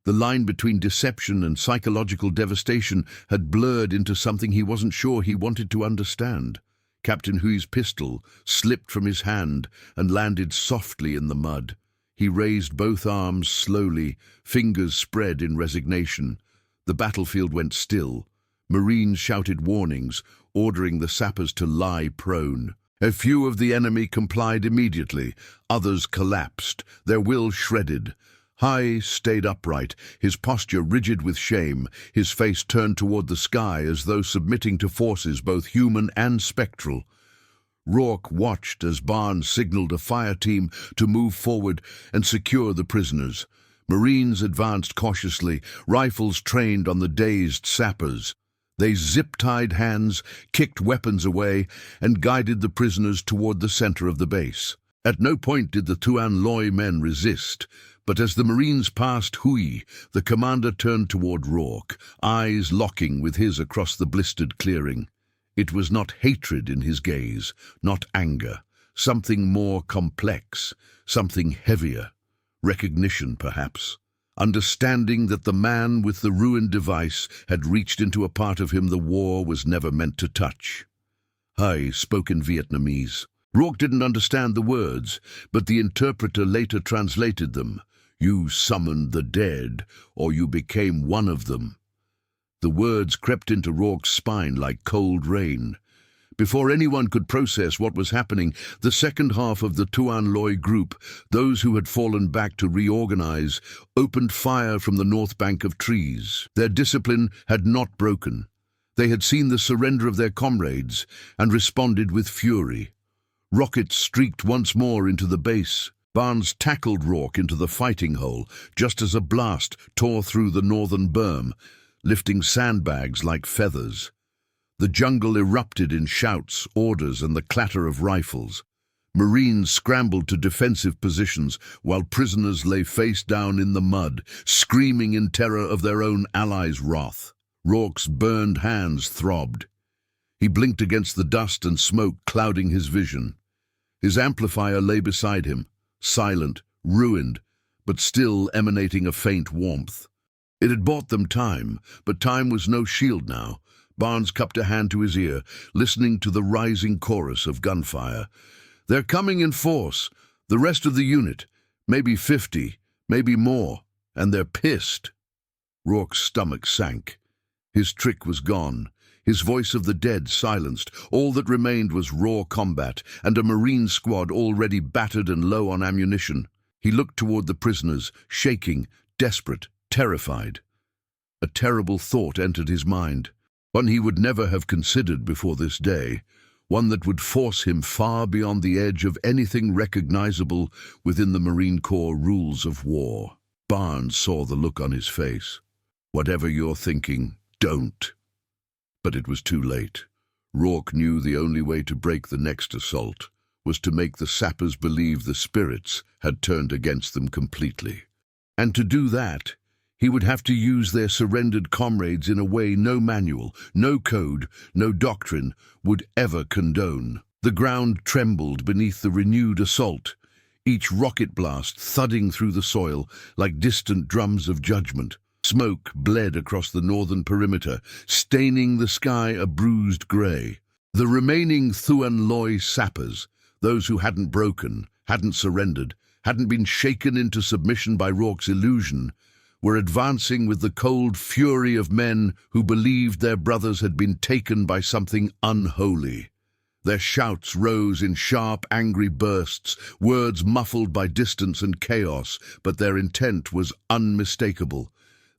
Speaker 1: The line between deception and psychological devastation had blurred into something he wasn't sure he wanted to understand. Captain Hui's pistol slipped from his hand and landed softly in the mud. He raised both arms slowly, fingers spread in resignation. The battlefield went still. Marines shouted warnings, ordering the sappers to lie prone. A few of the enemy complied immediately. Others collapsed, their will shredded. Hai stayed upright, his posture rigid with shame, his face turned toward the sky as though submitting to forces both human and spectral. Rourke watched as Barnes signaled a fire team to move forward and secure the prisoners. Marines advanced cautiously, rifles trained on the dazed sappers. They zip-tied hands, kicked weapons away, and guided the prisoners toward the center of the base. At no point did the Tuan Loy men resist, but as the Marines passed Hui, the commander turned toward Rourke, eyes locking with his across the blistered clearing. It was not hatred in his gaze, not anger, something more complex, something heavier. Recognition, perhaps. Understanding that the man with the ruined device had reached into a part of him the war was never meant to touch. Hai spoke in Vietnamese. Rourke didn't understand the words, but the interpreter later translated them. "You summoned the dead, or you became one of them." The words crept into Rourke's spine like cold rain. Before anyone could process what was happening, the second half of the Tuan Loy group, those who had fallen back to reorganize, opened fire from the north bank of trees. Their discipline had not broken. They had seen the surrender of their comrades and responded with fury. Rockets streaked once more into the base. Barnes tackled Rourke into the fighting hole just as a blast tore through the northern berm, lifting sandbags like feathers. The jungle erupted in shouts, orders, and the clatter of rifles. Marines scrambled to defensive positions while prisoners lay face down in the mud, screaming in terror of their own allies' wrath. Rourke's burned hands throbbed. He blinked against the dust and smoke clouding his vision. His amplifier lay beside him, silent, ruined, but still emanating a faint warmth. It had bought them time, but time was no shield now. Barnes cupped a hand to his ear, listening to the rising chorus of gunfire. "They're coming in force, the rest of the unit, maybe 50, maybe more, and they're pissed." Rourke's stomach sank. His trick was gone, his voice of the dead silenced. All that remained was raw combat, and a Marine squad already battered and low on ammunition. He looked toward the prisoners, shaking, desperate, terrified. A terrible thought entered his mind. One he would never have considered before this day, one that would force him far beyond the edge of anything recognizable within the Marine Corps rules of war. Barnes saw the look on his face. "Whatever you're thinking, don't." But it was too late. Rourke knew the only way to break the next assault was to make the sappers believe the spirits had turned against them completely. And to do that, he would have to use their surrendered comrades in a way no manual, no code, no doctrine would ever condone. The ground trembled beneath the renewed assault, each rocket blast thudding through the soil like distant drums of judgment. Smoke bled across the northern perimeter, staining the sky a bruised grey. The remaining Thuan Loy sappers, those who hadn't broken, hadn't surrendered, hadn't been shaken into submission by Rourke's illusion, were advancing with the cold fury of men who believed their brothers had been taken by something unholy. Their shouts rose in sharp, angry bursts, words muffled by distance and chaos, but their intent was unmistakable.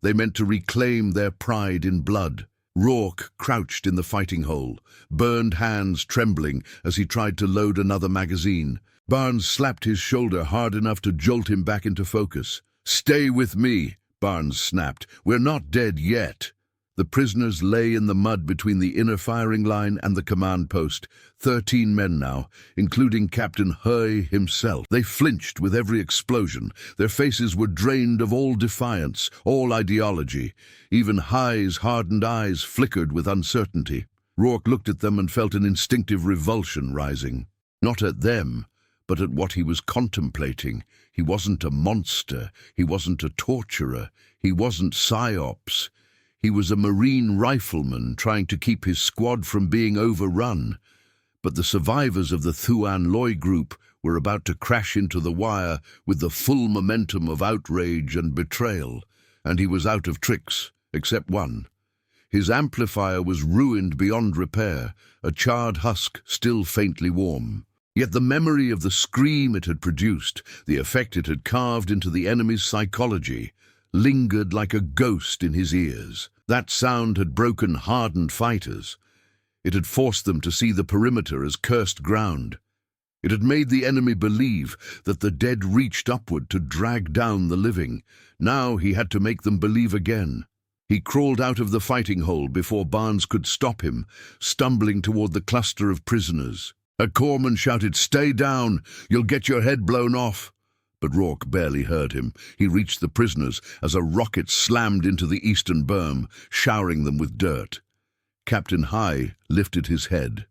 Speaker 1: They meant to reclaim their pride in blood. Rourke crouched in the fighting hole, burned hands trembling as he tried to load another magazine. Barnes slapped his shoulder hard enough to jolt him back into focus. "Stay with me," Barnes snapped. "We're not dead yet." The prisoners lay in the mud between the inner firing line and the command post, 13 men now, including Captain He himself. They flinched with every explosion. Their faces were drained of all defiance, all ideology. Even He's hardened eyes flickered with uncertainty. Rourke looked at them and felt an instinctive revulsion rising. Not at them, but at what he was contemplating. He wasn't a monster. He wasn't a torturer. He wasn't psyops. He was a Marine rifleman trying to keep his squad from being overrun. But the survivors of the Thuan Loy group were about to crash into the wire with the full momentum of outrage and betrayal, and he was out of tricks, except one. His amplifier was ruined beyond repair, a charred husk still faintly warm. Yet the memory of the scream it had produced, the effect it had carved into the enemy's psychology, lingered like a ghost in his ears. That sound had broken hardened fighters. It had forced them to see the perimeter as cursed ground. It had made the enemy believe that the dead reached upward to drag down the living. Now he had to make them believe again. He crawled out of the fighting hole before Barnes could stop him, stumbling toward the cluster of prisoners. A corpsman shouted, "Stay down! You'll get your head blown off!" But Rourke barely heard him. He reached the prisoners as a rocket slammed into the eastern berm, showering them with dirt. Captain He lifted his head.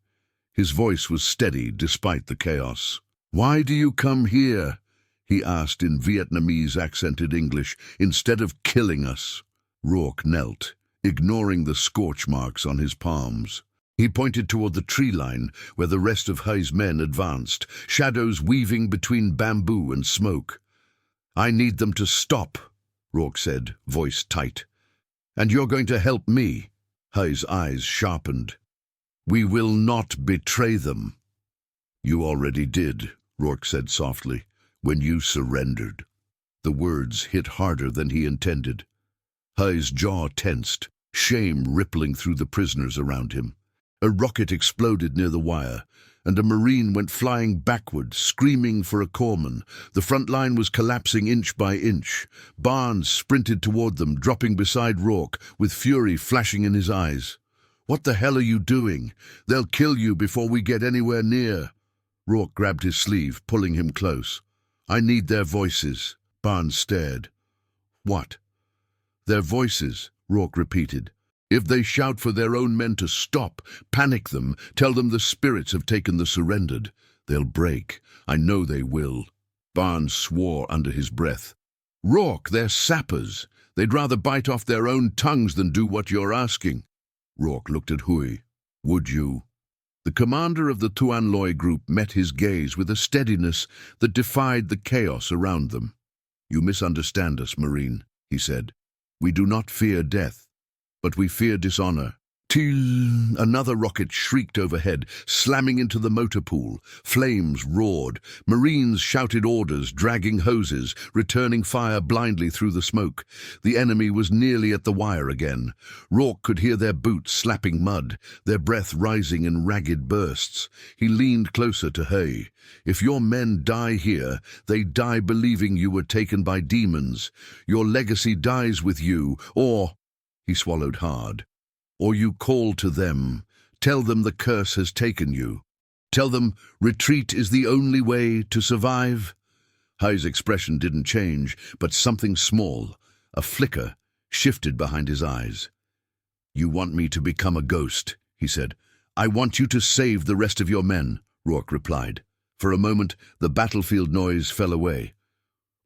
Speaker 1: His voice was steady despite the chaos. "Why do you come here?" he asked in Vietnamese-accented English, "instead of killing us?" Rourke knelt, ignoring the scorch marks on his palms. He pointed toward the tree line where the rest of He's men advanced, shadows weaving between bamboo and smoke. "I need them to stop," Rourke said, voice tight. "And you're going to help me?" He's eyes sharpened. "We will not betray them." "You already did," Rourke said softly, "when you surrendered." The words hit harder than he intended. He's jaw tensed, shame rippling through the prisoners around him. A rocket exploded near the wire, and a Marine went flying backward, screaming for a corpsman. The front line was collapsing inch by inch. Barnes sprinted toward them, dropping beside Rourke, with fury flashing in his eyes. "What the hell are you doing? They'll kill you before we get anywhere near." Rourke grabbed his sleeve, pulling him close. "I need their voices." Barnes stared. "What?" "Their voices," Rourke repeated. "If they shout for their own men to stop, panic them, tell them the spirits have taken the surrendered, they'll break. I know they will." Barnes swore under his breath. "Rourke, they're sappers. They'd rather bite off their own tongues than do what you're asking." Rourke looked at Hui. "Would you?" The commander of the Thuan Loy group met his gaze with a steadiness that defied the chaos around them. "You misunderstand us, Marine," he said. "We do not fear death, but we fear dishonor." Till another rocket shrieked overhead, slamming into the motor pool. Flames roared. Marines shouted orders, dragging hoses, returning fire blindly through the smoke. The enemy was nearly at the wire again. Rourke could hear their boots slapping mud, their breath rising in ragged bursts. He leaned closer to He. "If your men die here, they die believing you were taken by demons. Your legacy dies with you, or—" He swallowed hard. "Or you call to them, tell them the curse has taken you. Tell them retreat is the only way to survive." He's expression didn't change, but something small, a flicker, shifted behind his eyes. "You want me to become a ghost," he said. "I want you to save the rest of your men," Rourke replied. For a moment, the battlefield noise fell away.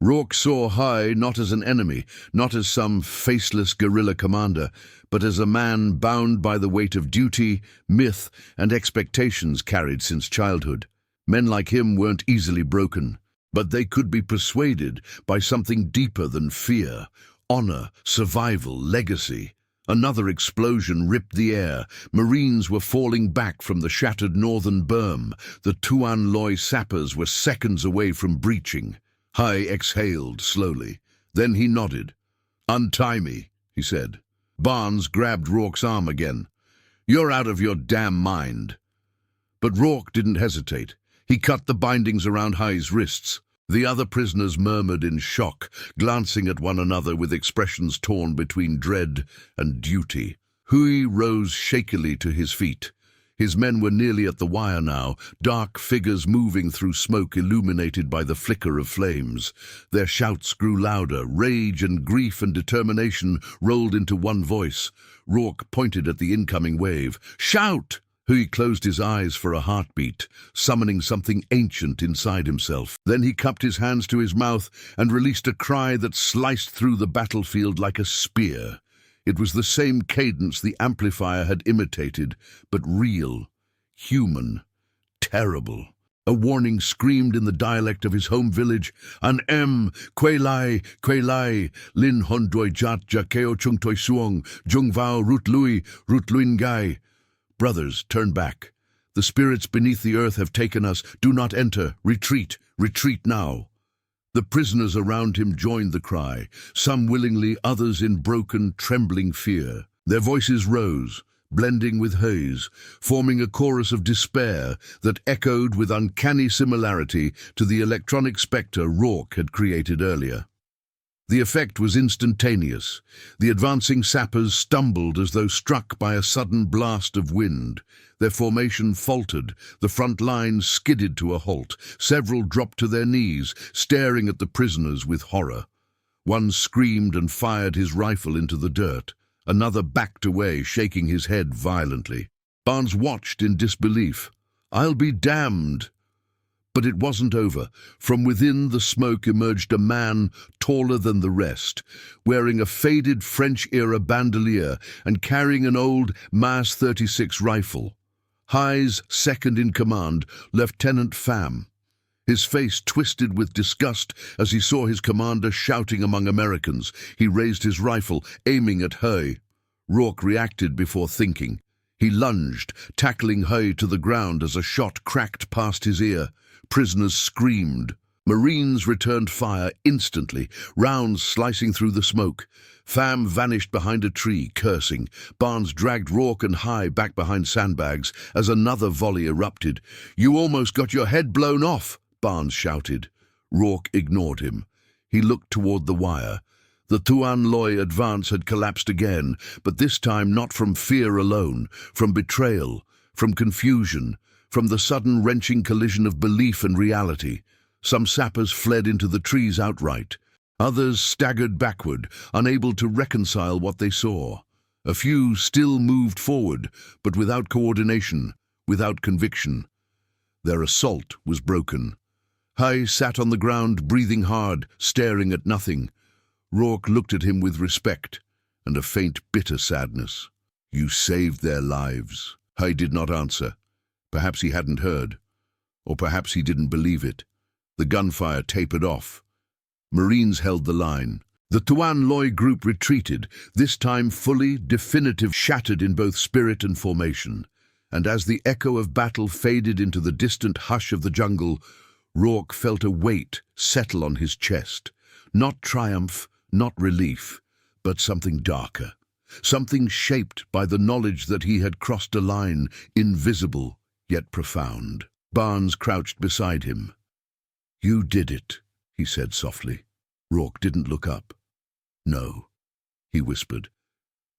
Speaker 1: Rourke saw Hai not as an enemy, not as some faceless guerrilla commander, but as a man bound by the weight of duty, myth, and expectations carried since childhood. Men like him weren't easily broken, but they could be persuaded by something deeper than fear, honor, survival, legacy. Another explosion ripped the air. Marines were falling back from the shattered northern berm. The Tuan Loy sappers were seconds away from breaching. Hai exhaled slowly. Then he nodded. "Untie me," he said. Barnes grabbed Rourke's arm again. "You're out of your damn mind." But Rourke didn't hesitate. He cut the bindings around Hai's wrists. The other prisoners murmured in shock, glancing at one another with expressions torn between dread and duty. Hui rose shakily to his feet. His men were nearly at the wire now, dark figures moving through smoke illuminated by the flicker of flames. Their shouts grew louder. Rage and grief and determination rolled into one voice. Rourke pointed at the incoming wave. "Shout!" Hui closed his eyes for a heartbeat, summoning something ancient inside himself. Then he cupped his hands to his mouth and released a cry that sliced through the battlefield like a spear. It was the same cadence the amplifier had imitated, but real, human, terrible. A warning screamed in the dialect of his home village. "An Kwelai, Lin Hondoi Jat Jakeo Chung Toi Suong, Jung Vao Rut Luin Gai." "Brothers, turn back. The spirits beneath the earth have taken us. Do not enter. Retreat. Retreat now." The prisoners around him joined the cry, some willingly, others in broken, trembling fear. Their voices rose, blending with Hui's, forming a chorus of despair that echoed with uncanny similarity to the electronic spectre Rourke had created earlier. The effect was instantaneous. The advancing sappers stumbled as though struck by a sudden blast of wind. Their formation faltered, the front line skidded to a halt. Several dropped to their knees, staring at the prisoners with horror. One screamed and fired his rifle into the dirt. Another backed away, shaking his head violently. Barnes watched in disbelief. "I'll be damned!" But it wasn't over. From within the smoke emerged a man taller than the rest, wearing a faded French-era bandolier and carrying an old Mas 36 rifle. Hai's second-in-command, Lieutenant Pham. His face twisted with disgust as he saw his commander shouting among Americans. He raised his rifle, aiming at Hui. Rourke reacted before thinking. He lunged, tackling Hui to the ground as a shot cracked past his ear. Prisoners screamed. Marines returned fire instantly, rounds slicing through the smoke. Pham vanished behind a tree, cursing. Barnes dragged Rourke and Hai back behind sandbags as another volley erupted. "You almost got your head blown off," Barnes shouted. Rourke ignored him. He looked toward the wire. The Tuan Loy advance had collapsed again, but this time not from fear alone, from betrayal, from confusion, from the sudden wrenching collision of belief and reality. Some sappers fled into the trees outright. Others staggered backward, unable to reconcile what they saw. A few still moved forward, but without coordination, without conviction. Their assault was broken. Hai sat on the ground, breathing hard, staring at nothing. Rourke looked at him with respect and a faint, bitter sadness. "You saved their lives." Hai did not answer. Perhaps he hadn't heard, or perhaps he didn't believe it. The gunfire tapered off. Marines held the line. The Tuan Loy group retreated, this time fully, definitive, shattered in both spirit and formation. And as the echo of battle faded into the distant hush of the jungle, Rourke felt a weight settle on his chest. Not triumph, not relief, but something darker. Something shaped by the knowledge that he had crossed a line, invisible, yet profound. Barnes crouched beside him. "You did it," he said softly. Rourke didn't look up. "No," he whispered.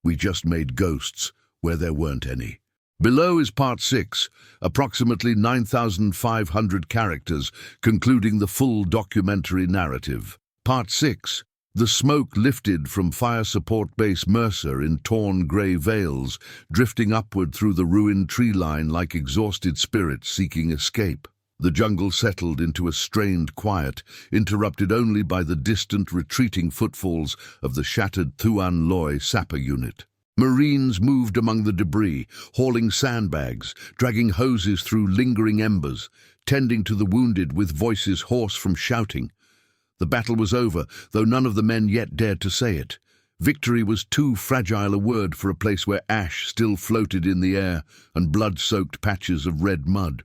Speaker 1: "We just made ghosts where there weren't any." Below is Part 6, approximately 9,500 characters, concluding the full documentary narrative. Part 6. The smoke lifted from Fire Support Base Mercer in torn grey veils, drifting upward through the ruined tree line like exhausted spirits seeking escape. The jungle settled into a strained quiet, interrupted only by the distant retreating footfalls of the shattered Thuan Loy sapper unit. Marines moved among the debris, hauling sandbags, dragging hoses through lingering embers, tending to the wounded with voices hoarse from shouting. The battle was over, though none of the men yet dared to say it. Victory was too fragile a word for a place where ash still floated in the air and blood-soaked patches of red mud.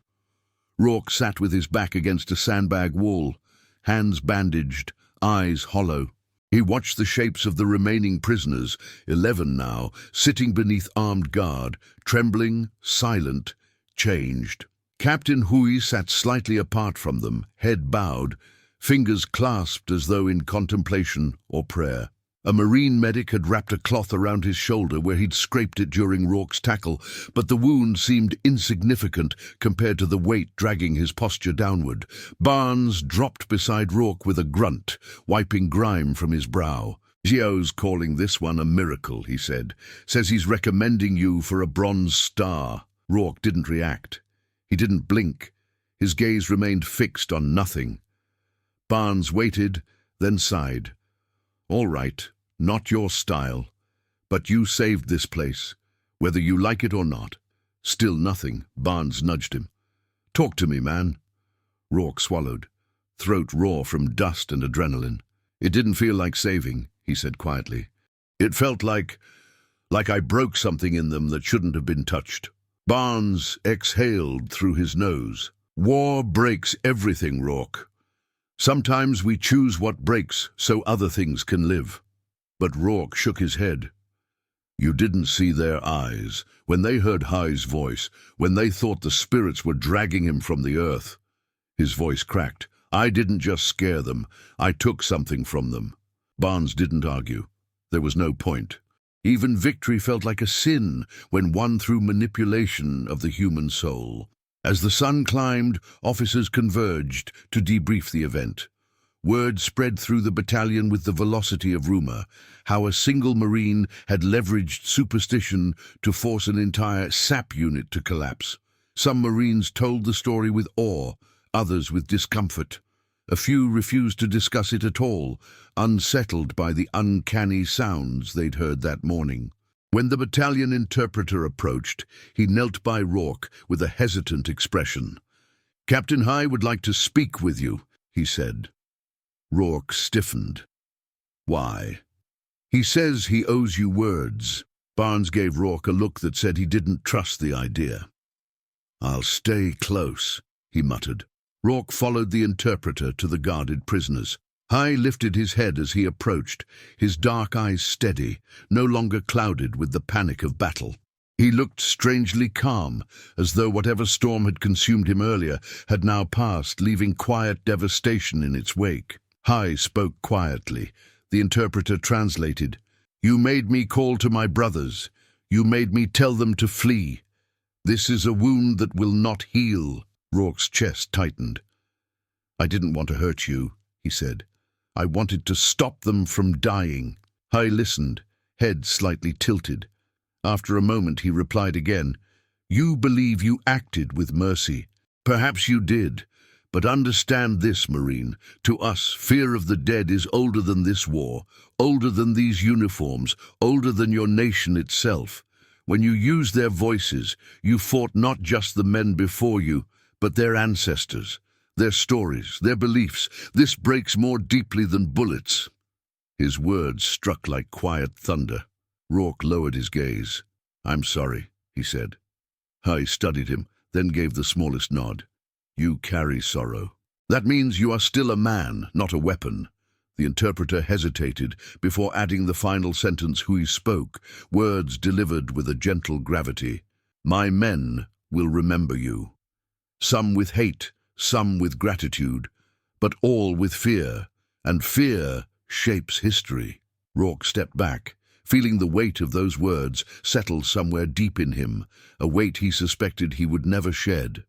Speaker 1: Rourke sat with his back against a sandbag wall, hands bandaged, eyes hollow. He watched the shapes of the remaining prisoners, 11 now, sitting beneath armed guard, trembling, silent, changed. Captain Hui sat slightly apart from them, head bowed, fingers clasped as though in contemplation or prayer. A Marine medic had wrapped a cloth around his shoulder where he'd scraped it during Rourke's tackle, but the wound seemed insignificant compared to the weight dragging his posture downward. Barnes dropped beside Rourke with a grunt, wiping grime from his brow. "Xiao's calling this one a miracle," he said. "Says he's recommending you for a bronze star." Rourke didn't react. He didn't blink. His gaze remained fixed on nothing. Barnes waited, then sighed. "All right, not your style. But you saved this place, whether you like it or not." Still nothing. Barnes nudged him. "Talk to me, man." Rourke swallowed, throat raw from dust and adrenaline. "It didn't feel like saving," he said quietly. "It felt like I broke something in them that shouldn't have been touched." Barnes exhaled through his nose. "War breaks everything, Rourke. Sometimes we choose what breaks so other things can live." But Rourke shook his head. "You didn't see their eyes, when they heard Hai's voice, when they thought the spirits were dragging him from the earth." His voice cracked. "I didn't just scare them, I took something from them." Barnes didn't argue. There was no point. Even victory felt like a sin when won through manipulation of the human soul. As the sun climbed, officers converged to debrief the event. Word spread through the battalion with the velocity of rumor, how a single Marine had leveraged superstition to force an entire SAP unit to collapse. Some Marines told the story with awe, others with discomfort. A few refused to discuss it at all, unsettled by the uncanny sounds they'd heard that morning. When the battalion interpreter approached, he knelt by Rourke with a hesitant expression. "Captain Hai would like to speak with you," he said. Rourke stiffened. "Why?" "He says he owes you words." Barnes gave Rourke a look that said he didn't trust the idea. "I'll stay close," he muttered. Rourke followed the interpreter to the guarded prisoners. Hai lifted his head as he approached, his dark eyes steady, no longer clouded with the panic of battle. He looked strangely calm, as though whatever storm had consumed him earlier had now passed, leaving quiet devastation in its wake. Hai spoke quietly. The interpreter translated. "You made me call to my brothers. You made me tell them to flee. This is a wound that will not heal." Rourke's chest tightened. "I didn't want to hurt you," he said. "I wanted to stop them from dying." Hai listened, head slightly tilted. After a moment he replied again, "You believe you acted with mercy. Perhaps you did, but understand this, Marine. To us, fear of the dead is older than this war, older than these uniforms, older than your nation itself. When you used their voices, you fought not just the men before you, but their ancestors. Their stories, their beliefs. This breaks more deeply than bullets." His words struck like quiet thunder. Rourke lowered his gaze. "I'm sorry," he said. Hai studied him, then gave the smallest nod. "You carry sorrow. That means you are still a man, not a weapon." The interpreter hesitated before adding the final sentence Hui spoke, words delivered with a gentle gravity. "My men will remember you. Some with hate, some with gratitude, but all with fear, and fear shapes history." Rourke stepped back, feeling the weight of those words settle somewhere deep in him, a weight he suspected he would never shed.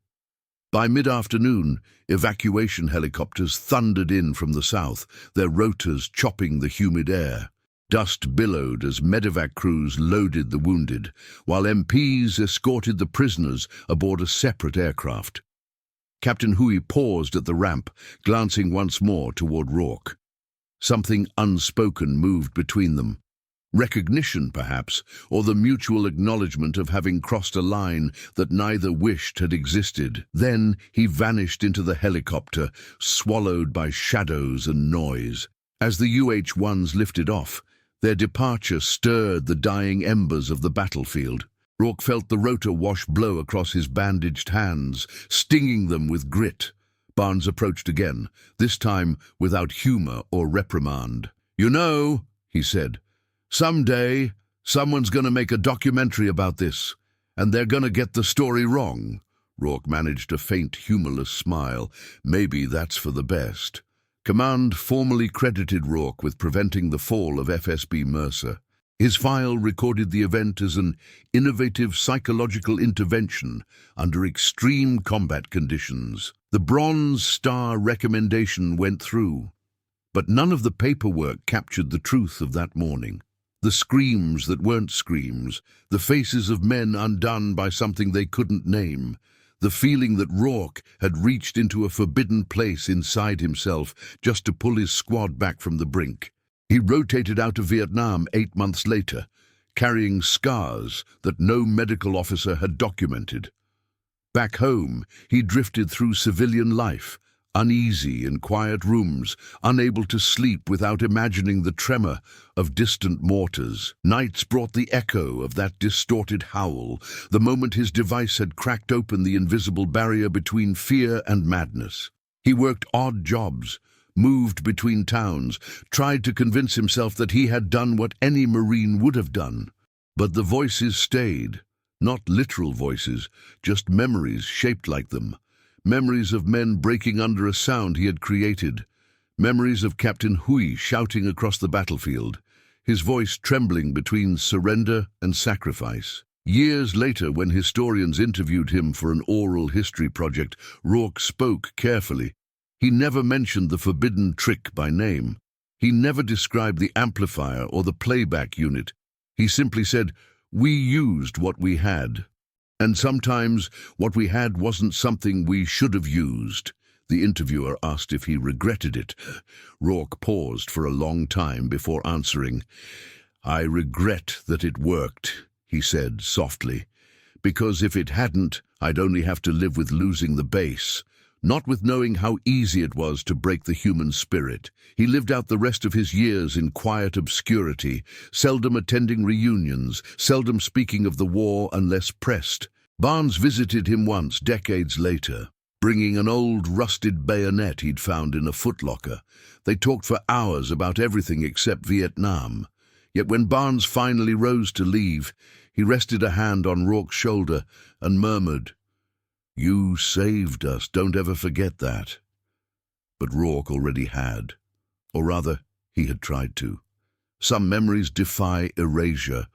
Speaker 1: By mid-afternoon, evacuation helicopters thundered in from the south, their rotors chopping the humid air. Dust billowed as medevac crews loaded the wounded, while MPs escorted the prisoners aboard a separate aircraft. Captain Hui paused at the ramp, glancing once more toward Rourke. Something unspoken moved between them. Recognition, perhaps, or the mutual acknowledgement of having crossed a line that neither wished had existed. Then he vanished into the helicopter, swallowed by shadows and noise. As the UH-1s lifted off, their departure stirred the dying embers of the battlefield. Rourke felt the rotor wash blow across his bandaged hands, stinging them with grit. Barnes approached again, this time without humor or reprimand. "You know," he said, "someday, someone's going to make a documentary about this, and they're going to get the story wrong." Rourke managed a faint, humorless smile. Maybe that's for the best. Command formally credited Rourke with preventing the fall of FSB Mercer. His file recorded the event as an innovative psychological intervention under extreme combat conditions. The Bronze Star recommendation went through, but none of the paperwork captured the truth of that morning. The screams that weren't screams, the faces of men undone by something they couldn't name, the feeling that Rourke had reached into a forbidden place inside himself just to pull his squad back from the brink. He rotated out of Vietnam 8 months later, carrying scars that no medical officer had documented. Back home, he drifted through civilian life, uneasy in quiet rooms, unable to sleep without imagining the tremor of distant mortars. Nights brought the echo of that distorted howl, the moment his device had cracked open the invisible barrier between fear and madness. He worked odd jobs, moved between towns, tried to convince himself that he had done what any Marine would have done. But the voices stayed, not literal voices, just memories shaped like them. Memories of men breaking under a sound he had created. Memories of Captain Hui shouting across the battlefield, his voice trembling between surrender and sacrifice. Years later, when historians interviewed him for an oral history project, Rourke spoke carefully. He never mentioned the forbidden trick by name. He never described the amplifier or the playback unit. He simply said, "We used what we had. And sometimes what we had wasn't something we should have used." The interviewer asked if he regretted it. Rourke paused for a long time before answering. "I regret that it worked," he said softly, "because if it hadn't, I'd only have to live with losing the base, not with knowing how easy it was to break the human spirit." He lived out the rest of his years in quiet obscurity, seldom attending reunions, seldom speaking of the war unless pressed. Barnes visited him once, decades later, bringing an old rusted bayonet he'd found in a footlocker. They talked for hours about everything except Vietnam. Yet when Barnes finally rose to leave, he rested a hand on Rourke's shoulder and murmured, "You saved us, don't ever forget that." But Rourke already had. Or rather, he had tried to. Some memories defy erasure.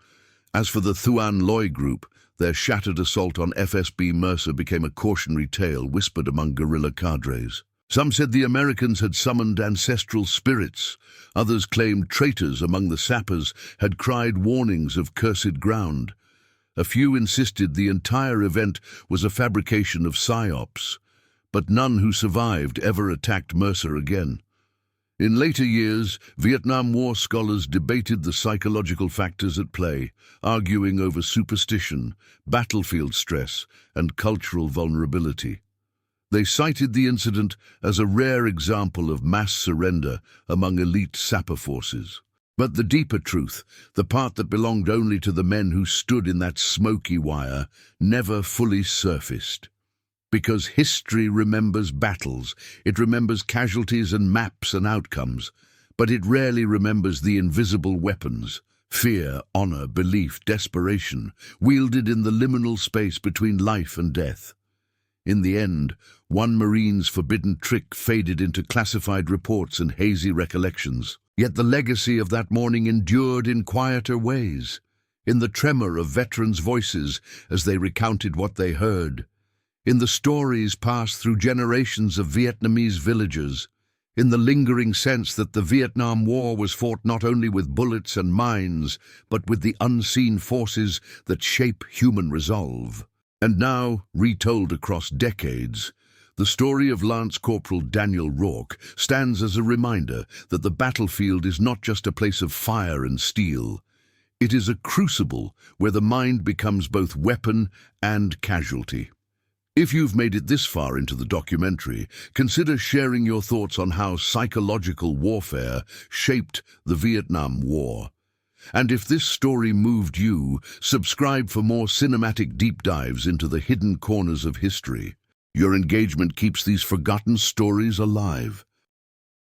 Speaker 1: As for the Thuan Loy group, their shattered assault on FSB Mercer became a cautionary tale whispered among guerrilla cadres. Some said the Americans had summoned ancestral spirits. Others claimed traitors among the sappers had cried warnings of cursed ground. A few insisted the entire event was a fabrication of psyops, but none who survived ever attacked Mercer again. In later years, Vietnam War scholars debated the psychological factors at play, arguing over superstition, battlefield stress, and cultural vulnerability. They cited the incident as a rare example of mass surrender among elite sapper forces. But the deeper truth, the part that belonged only to the men who stood in that smoky wire, never fully surfaced. Because history remembers battles, it remembers casualties and maps and outcomes, but it rarely remembers the invisible weapons, fear, honor, belief, desperation, wielded in the liminal space between life and death. In the end, one Marine's forbidden trick faded into classified reports and hazy recollections. Yet the legacy of that morning endured in quieter ways, in the tremor of veterans' voices as they recounted what they heard, in the stories passed through generations of Vietnamese villagers, in the lingering sense that the Vietnam War was fought not only with bullets and mines, but with the unseen forces that shape human resolve. And now, retold across decades, The story of Lance Corporal Daniel Rourke stands as a reminder that the battlefield is not just a place of fire and steel. It is a crucible where the mind becomes both weapon and casualty. If you've made it this far into the documentary, consider sharing your thoughts on how psychological warfare shaped the Vietnam War. And if this story moved you, subscribe for more cinematic deep dives into the hidden corners of history. Your engagement keeps these forgotten stories alive.